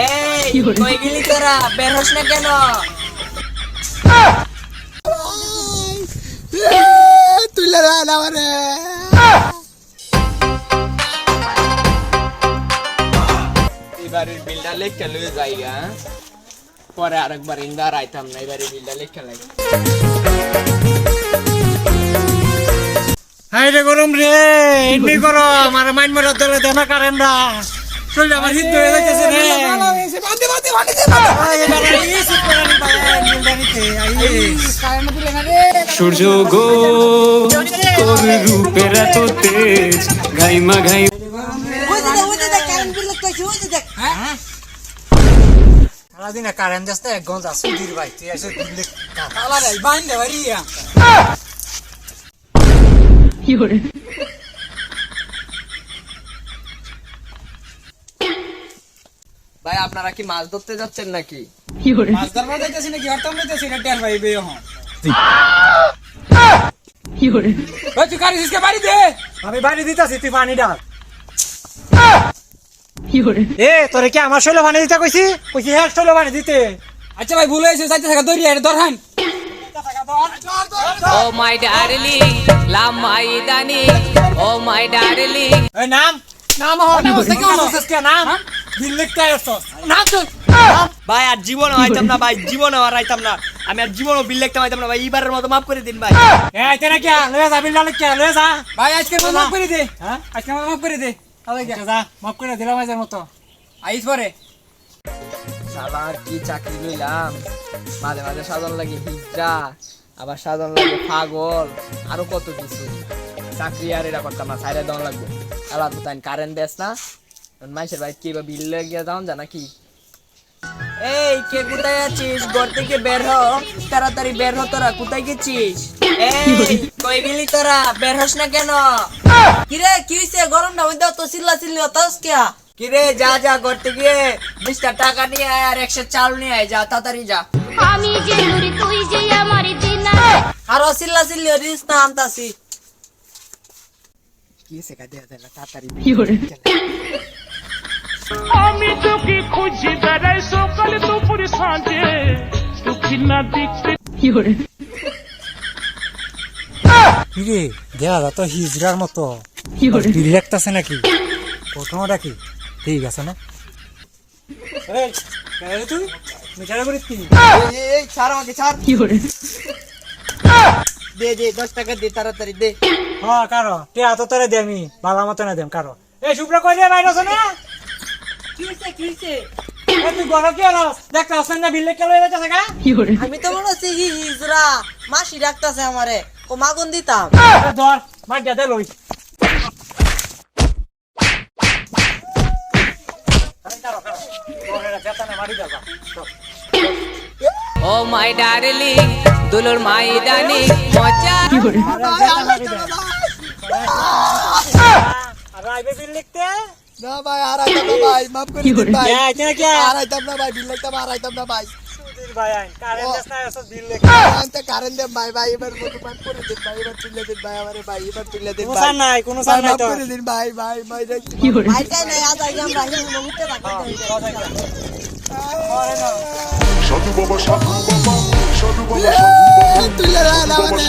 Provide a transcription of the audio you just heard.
এই কই গেলি তোরা, বের হস না কেন? তুলে না মানে এবারের বিলটা লেখা লয়ে যাইগা, পরে আরেকবার ইন্দার আইতাম না। এবারের বিলটা লেখা লাগে। হাই রে গরম রে, এমনি গরম আর মাইন মরা ধরে দেনা কারেন না। চল আমার হিট হয়ে যাইতেছে রে। বাঁধে সূর্য গো তোর রূপের এত তেজ, গাইমা গাই সারাদিন কারেন্ট যাচ্ছে এক ঘন্টা সুধীর ভাই, তুই এসে দিলে বাঁধে বাড়িয়া ভাই আপনারা কি মাছ ধরতে যাচ্ছেন নাকি? মাছ ধরবা যাইতেছি নাকি হরতাম যাইতেছি না টের ভাই বে হন ওই তুই কারি সিসকে বাড়ি দে। আমি বাড়ি দিতাছি, তুই পানি ডাল। এ তোরে কি আমার শৈল পানি দিতে কইছি? কইছি হ্যাঁ শৈল পানি দিতে। আচ্ছা ভাই ভুল হয়েছে, যাইতে থাকা দৌড়ি আরে ধরহান। ও my darling love my Dani, O my darling. এই নাম নাম হন নাম বিল লিখতে আসছস, নাম তো ভাই আর জীবন আইতাম না ভাই, জীবন আর আইতাম না। আমি আর জীবনও বিল লিখতে আইতাম না ভাই, এইবারের মতো মাফ করে দিন ভাই। এই তেনা কি লয়ে যা বিল লিখতে লয়ে যা। ভাই আজকে মাফ করে দে। হ্যাঁ আজকে মাফ করে দে। তাহলে কি যা মাফ করে দিলাম আজের মতো। আইস পরে শালা কি চাকরি লইলাম, মাঝে মাঝে সাধন লাগে হিজড়া, আবার সাধন লাগে পাগল, আরো কত কিছু। চাকরি আর এরা করতাম না, সাইডে দেওয়া লাগবে। আলাদা তো তাই কারেন্ট দেস না, মাইসের ভাই কি বা বিল লেগে যাও যা নাকি। এই কে কোথায় আছিস? ঘর থেকে বের হ, তাড়াতাড়ি বের হ। তোরা কোথায় গেছিস? এই কই গেলি তোরা, বের হস না কেন? কিরে কি হইছে? গরমটা মধ্যে তো চিল্লা চিল্লি হতাস কিয়া? কিরে যা যা, ঘর থেকে 20টা টাকা নিয়ে আয় আর 100 চাল নিয়ে আয়, যা তাড়াতাড়ি যা। আমি যে নুরি তুই যে আমার দিনা। আরো চিল্লা চিল্লি হরিস না, আনতাছি। কি সেকা দেয়া যায় না, তাড়াতাড়ি। আমি তোকে খুঁজে বেড়াই সকালে দুপুরে সাঁঝে, তুই না দেখতে কি রে দেয়া যা তো হিজড়ার মতো বিল লিখতেছে নাকি? প্রথমটা কি ঠিক আছে না? এই কেন তুই মিটার করিস কি? এই ছাড় আমাকে, ছাড়। দে দে 10 টাকা দে, তাড়াতাড়ি দে। হ্যাঁ কারো তে এত তোরে দে, আমি ভালো মতো না দেম কারো। এই শুভ্রা কই রে বাইরে আছে না? কি হইছে কি হইছে? এই তুই গরম কি হলো? দেখতে আসেন না বিল লিখে লয়ে যাচ্ছে গা? আমি তো মনে হচ্ছে হিজরা মাসি ডাকতাছে আমারে, ও মাগুন দিতাম। ধর মার দে লই। ও মাই ডার্লিং দুলুর মাই দানি মজা। আর আইবে বিল লিখতে? না ভাই আর আইতাম না ভাই, মাফ করে দিন ভাই। এই কেন কি আর আইতাম না ভাই, বিল লিখতাম আর আইতাম না ভাই। সুধীর ভাই আইন কারেন্ট দেস না এসব বিল লিখ। আনতে কারেন্ট দেন ভাই, ভাই এবার মতো মাফ করে দিন ভাই, এবার তুলে দিন ভাই আমারে ভাই, এবার তুলে দিন কোনো ভাই। সার নাই, কোনো সার নাই মাফ তো। করে দিন ভাই, ভাই ভাই ভাইটাই নাই আজ আগে আমরা হিমু মুতে রাখতে। সাধু বাবা সাধু বাবা সাধু বাবা তুলে না মানে